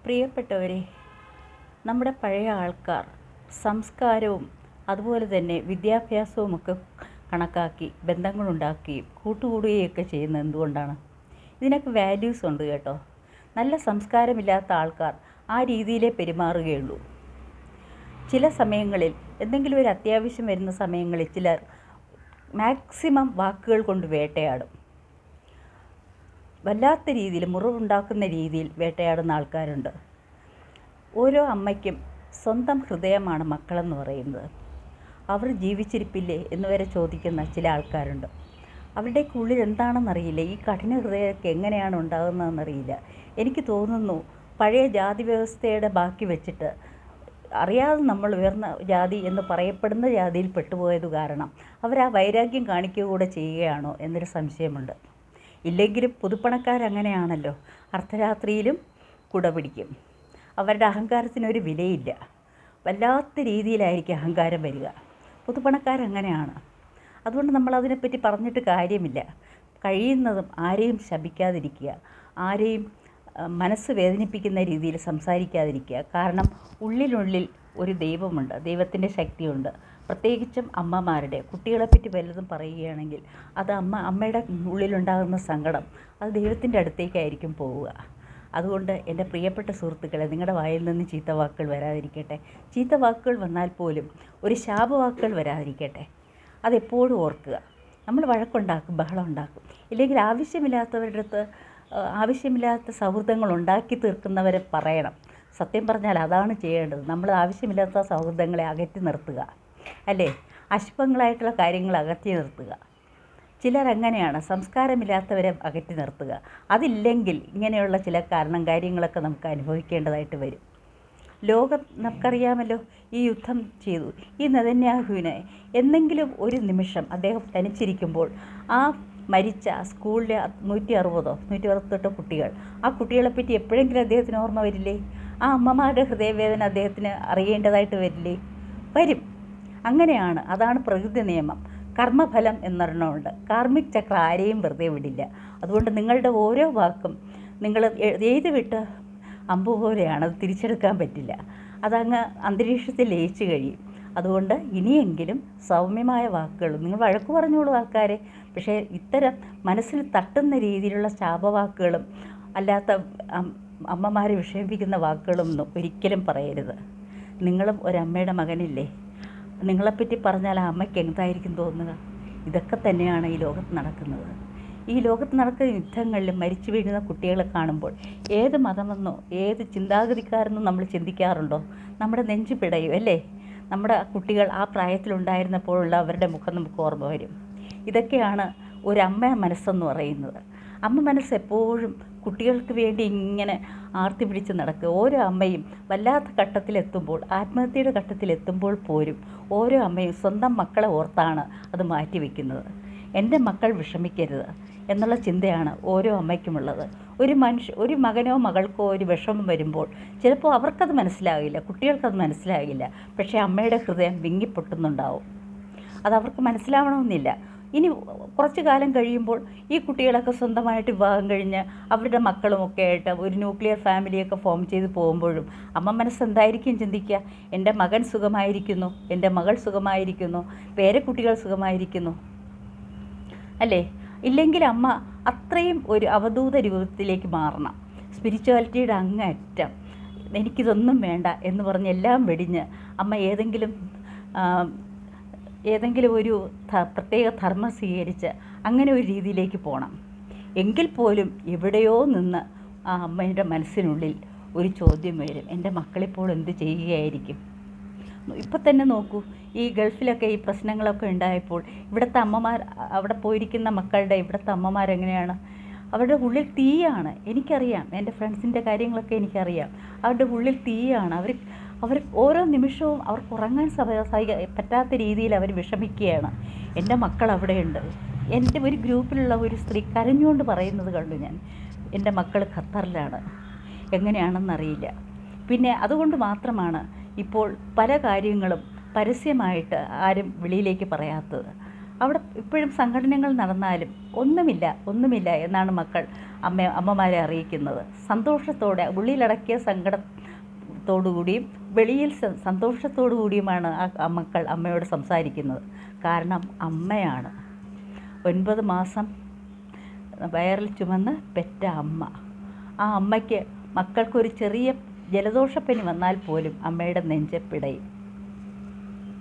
പ്രിയപ്പെട്ടവരെ, നമ്മുടെ പഴയ ആൾക്കാർ സംസ്കാരവും അതുപോലെ തന്നെ വിദ്യാഭ്യാസവുമൊക്കെ കണക്കാക്കി ബന്ധങ്ങളുണ്ടാക്കുകയും കൂട്ടുകൂടുകയൊക്കെ ചെയ്യുന്നത് എന്തുകൊണ്ടാണ്? ഇതിനൊക്കെ വാല്യൂസ് ഉണ്ട് കേട്ടോ. നല്ല സംസ്കാരമില്ലാത്ത ആൾക്കാർ ആ രീതിയിലേ പെരുമാറുകയുള്ളൂ. ചില സമയങ്ങളിൽ എന്തെങ്കിലും ഒരു അത്യാവശ്യം വരുന്ന സമയങ്ങളിൽ ചിലർ മാക്സിമം വാക്കുകൾ കൊണ്ട് വേട്ടയാടും. വല്ലാത്ത രീതിയിൽ മുറിവുണ്ടാക്കുന്ന രീതിയിൽ വേട്ടയാടുന്ന ആൾക്കാരുണ്ട്. ഓരോ അമ്മയ്ക്കും സ്വന്തം ഹൃദയമാണ് മക്കളെന്ന് പറയുന്നത്. അവർ ജീവിച്ചിരിപ്പില്ലേ എന്ന് വരെ ചോദിക്കുന്ന ചില ആൾക്കാരുണ്ട്. അവരുടെയൊക്കെ ഉള്ളിൽ എന്താണെന്നറിയില്ല. ഈ കഠിന ഹൃദയമൊക്കെ എങ്ങനെയാണ് ഉണ്ടാകുന്നതെന്നറിയില്ല. എനിക്ക് തോന്നുന്നു പഴയ ജാതി വ്യവസ്ഥയുടെ ബാക്കി വെച്ചിട്ട് അറിയാതെ നമ്മൾ ഉയർന്ന ജാതി എന്ന് പറയപ്പെടുന്ന ജാതിയിൽ പെട്ടുപോയത് കാരണം അവർ ആ വൈരാഗ്യം കാണിക്കുക കൂടെ ചെയ്യുകയാണോ എന്നൊരു സംശയമുണ്ട്. ഇല്ലെങ്കിലും പുതുപ്പണക്കാരങ്ങനെയാണല്ലോ, അർദ്ധരാത്രിയിലും കുട പിടിക്കും. അവരുടെ അഹങ്കാരത്തിനൊരു വിലയില്ല. വല്ലാത്ത രീതിയിലായിരിക്കും അഹങ്കാരം വരിക. പുതുപ്പണക്കാരങ്ങനെയാണ്. അതുകൊണ്ട് നമ്മളതിനെപ്പറ്റി പറഞ്ഞിട്ട് കാര്യമില്ല. കഴിയുന്നതും ആരെയും ശപിക്കാതിരിക്കുക, ആരെയും മനസ്സ് വേദനിപ്പിക്കുന്ന രീതിയിൽ സംസാരിക്കാതിരിക്കുക. കാരണം ഉള്ളിനുള്ളിൽ ഒരു ദൈവമുണ്ട്, ദൈവത്തിൻ്റെ ശക്തിയുണ്ട്. പ്രത്യേകിച്ചും അമ്മമാരുടെ കുട്ടികളെപ്പറ്റി വല്ലതും പറയുകയാണെങ്കിൽ അത് അമ്മയുടെ ഉള്ളിലുണ്ടാകുന്ന സങ്കടം അത് ദൈവത്തിൻ്റെ അടുത്തേക്കായിരിക്കും പോവുക. അതുകൊണ്ട് എൻ്റെ പ്രിയപ്പെട്ട സുഹൃത്തുക്കളെ, നിങ്ങളുടെ വായിൽ നിന്ന് ചീത്ത വാക്കുകൾ വരാതിരിക്കട്ടെ. ചീത്ത വാക്കുകൾ വന്നാൽ പോലും ഒരു ശാപവാക്കുകൾ വരാതിരിക്കട്ടെ. അതെപ്പോഴും ഓർക്കുക. നമ്മൾ വഴക്കുണ്ടാക്കും, ബഹളം ഉണ്ടാക്കും. ഇല്ലെങ്കിൽ ആവശ്യമില്ലാത്തവരുടെ അടുത്ത് ആവശ്യമില്ലാത്ത സൗഹൃദങ്ങൾ ഉണ്ടാക്കി തീർക്കുന്നവരെ പറയണം. സത്യം പറഞ്ഞാൽ അതാണ് ചെയ്യേണ്ടത്. നമ്മൾ ആവശ്യമില്ലാത്ത സൗഹൃദങ്ങളെ അകറ്റി നിർത്തുക, അല്ലേ? അശുഭങ്ങളായിട്ടുള്ള കാര്യങ്ങൾ അകറ്റി നിർത്തുക. ചിലരങ്ങനെയാണ്, സംസ്കാരമില്ലാത്തവരെ അകറ്റി നിർത്തുക. അതില്ലെങ്കിൽ ഇങ്ങനെയുള്ള ചില കാര്യങ്ങളൊക്കെ നമുക്ക് അനുഭവിക്കേണ്ടതായിട്ട് വരും. ലോകം നമുക്കറിയാമല്ലോ, ഈ യുദ്ധം ചെയ്തു. ഈ നെതന്യാഹുവിനെ എന്തെങ്കിലും ഒരു നിമിഷം അദ്ദേഹം തനിച്ചിരിക്കുമ്പോൾ ആ മരിച്ച സ്കൂളിലെ 168 കുട്ടികൾ, ആ കുട്ടികളെപ്പറ്റി എപ്പോഴെങ്കിലും അദ്ദേഹത്തിന് ഓർമ്മ വരില്ലേ? ആ അമ്മമാരുടെ ഹൃദയവേദന അദ്ദേഹത്തിന് അറിയേണ്ടതായിട്ട് വരില്ലേ? വരും. അങ്ങനെയാണ്. അതാണ് പ്രകൃതി നിയമം. കർമ്മഫലം എന്നൊരെണ്ണമുണ്ട്. കാർമിക് ചക്ര ആരെയും വെറുതെ വിടില്ല. അതുകൊണ്ട് നിങ്ങളുടെ ഓരോ വാക്കും നിങ്ങൾ എഴുതി വിട്ട് അമ്പ് പോലെയാണ്, അത് തിരിച്ചെടുക്കാൻ പറ്റില്ല. അതങ്ങ് അന്തരീക്ഷത്തിൽ ലയിച്ചു കഴിയും. അതുകൊണ്ട് ഇനിയെങ്കിലും സൗമ്യമായ വാക്കുകൾ, നിങ്ങൾ വഴക്ക് പറഞ്ഞോളൂ ആൾക്കാരെ, പക്ഷേ ഇത്തരം മനസ്സിൽ തട്ടുന്ന രീതിയിലുള്ള ശാപവാക്കുകളും അല്ലാത്ത അമ്മമാരെ വിഷമിപ്പിക്കുന്ന വാക്കുകളൊന്നും ഒരിക്കലും പറയരുത്. നിങ്ങളും ഒരമ്മയുടെ മകനില്ലേ? നിങ്ങളെപ്പറ്റി പറഞ്ഞാൽ ആ അമ്മയ്ക്ക് എന്തായിരിക്കും തോന്നുക? ഇതൊക്കെ തന്നെയാണ് ഈ ലോകത്ത് നടക്കുന്നത്. ഈ ലോകത്ത് നടക്കുന്ന യുദ്ധങ്ങളിലും മരിച്ചു വീഴുന്ന കുട്ടികളെ കാണുമ്പോൾ ഏത് മതമെന്നോ ഏത് ചിന്താഗതിക്കാരെന്നോ നമ്മൾ ചിന്തിക്കാറുണ്ടോ? നമ്മുടെ നെഞ്ചു പിടയും, അല്ലേ? നമ്മുടെ കുട്ടികൾ ആ പ്രായത്തിലുണ്ടായിരുന്നപ്പോഴുള്ള അവരുടെ മുഖം നമുക്ക് ഓർമ്മ വരും. ഇതൊക്കെയാണ് ഒരമ്മ മനസ്സെന്ന് പറയുന്നത്. അമ്മ മനസ്സ് എപ്പോഴും കുട്ടികൾക്ക് വേണ്ടി ഇങ്ങനെ ആർത്തി പിടിച്ച് നടക്കുക. ഓരോ അമ്മയും വല്ലാത്ത ഘട്ടത്തിലെത്തുമ്പോൾ, ആത്മഹത്യയുടെ ഘട്ടത്തിലെത്തുമ്പോൾ പോലും ഓരോ അമ്മയും സ്വന്തം മക്കളെ ഓർത്താണ് അത് മാറ്റിവെക്കുന്നത്. എൻ്റെ മക്കൾ വിഷമിക്കരുത് എന്നുള്ള ചിന്തയാണ് ഓരോ അമ്മയ്ക്കുമുള്ളത്. ഒരു മകനോ മകൾക്കോ ഒരു വിഷമം വരുമ്പോൾ ചിലപ്പോൾ അവർക്കത് മനസ്സിലാകില്ല, കുട്ടികൾക്കത് മനസ്സിലാകില്ല. പക്ഷേ അമ്മയുടെ ഹൃദയം വിങ്ങിപ്പൊട്ടുന്നുണ്ടാവും. അതവർക്ക് മനസ്സിലാവണമെന്നില്ല. ഇനി കുറച്ച് കാലം കഴിയുമ്പോൾ ഈ കുട്ടികളൊക്കെ സ്വന്തമായിട്ട് വിവാഹം കഴിഞ്ഞ് അവരുടെ മക്കളുമൊക്കെ ആയിട്ട് ഒരു ന്യൂക്ലിയർ ഫാമിലിയൊക്കെ ഫോം ചെയ്ത് പോകുമ്പോഴും അമ്മ മനസ്സെന്തായിരിക്കും ചിന്തിക്കുക? എൻ്റെ മകൻ സുഖമായിരിക്കുന്നു, എൻ്റെ മകൾ സുഖമായിരിക്കുന്നു, പേരക്കുട്ടികൾ സുഖമായിരിക്കുന്നു, അല്ലേ? ഇല്ലെങ്കിൽ അമ്മ അത്രയും ഒരു അവധൂത രൂപത്തിലേക്ക് മാറണം. സ്പിരിച്വാലിറ്റിയുടെ അങ്ങേയറ്റം എനിക്കിതൊന്നും വേണ്ട എന്ന് പറഞ്ഞ് എല്ലാം വെടിഞ്ഞ് അമ്മ ഏതെങ്കിലും ഒരു പ്രത്യേക ധർമ്മം സ്വീകരിച്ച് അങ്ങനെ ഒരു രീതിയിലേക്ക് പോകണം. എങ്കിൽ പോലും എവിടെയോ നിന്ന് ആ അമ്മയുടെ മനസ്സിനുള്ളിൽ ഒരു ചോദ്യം വരും, എൻ്റെ മക്കളിപ്പോൾ എന്ത് ചെയ്യുകയായിരിക്കും? ഇപ്പം തന്നെ നോക്കൂ, ഈ ഗൾഫിലൊക്കെ ഈ പ്രശ്നങ്ങളൊക്കെ ഉണ്ടായപ്പോൾ ഇവിടുത്തെ അമ്മമാർ, അവിടെ പോയിരിക്കുന്ന മക്കളുടെ ഇവിടുത്തെ അമ്മമാരെങ്ങനെയാണ്? അവരുടെ ഉള്ളിൽ തീയാണ്. എനിക്കറിയാം, എൻ്റെ ഫ്രണ്ട്സിൻ്റെ കാര്യങ്ങളൊക്കെ എനിക്കറിയാം. അവരുടെ ഉള്ളിൽ തീയാണ്. അവർ ഓരോ നിമിഷവും അവർക്ക് ഉറങ്ങാൻ പറ്റാത്ത രീതിയിൽ അവർ വിഷമിക്കുകയാണ്. എൻ്റെ മക്കൾ അവിടെയുണ്ട്. എൻ്റെ ഒരു ഗ്രൂപ്പിലുള്ള ഒരു സ്ത്രീ കരഞ്ഞുകൊണ്ട് പറയുന്നത് കണ്ടു ഞാൻ. എൻ്റെ മക്കൾ ഖത്തറിലാണ്, എങ്ങനെയാണെന്നറിയില്ല. പിന്നെ അതുകൊണ്ട് മാത്രമാണ് ഇപ്പോൾ പല കാര്യങ്ങളും പരസ്യമായിട്ട് ആരും വെളിയിലേക്ക് പറയാത്തത്. അവിടെ ഇപ്പോഴും സംഘടനകൾ നടന്നാലും ഒന്നുമില്ല എന്നാണ് മക്കൾ അമ്മമാരെ അറിയിക്കുന്നത്. സന്തോഷത്തോടെ ഉള്ളിലടക്കിയ സങ്കടത്തോടു കൂടിയും വെളിയിൽ സന്തോഷത്തോടു കൂടിയുമാണ് ആ മക്കൾ അമ്മയോട് സംസാരിക്കുന്നത്. കാരണം അമ്മയാണ്. 9 മാസം വയറിൽ ചുമന്ന് പെറ്റ അമ്മ. ആ അമ്മയ്ക്ക് മക്കൾക്കൊരു ചെറിയ ജലദോഷപ്പനി വന്നാൽ പോലും അമ്മയുടെ നെഞ്ച് പിടയും.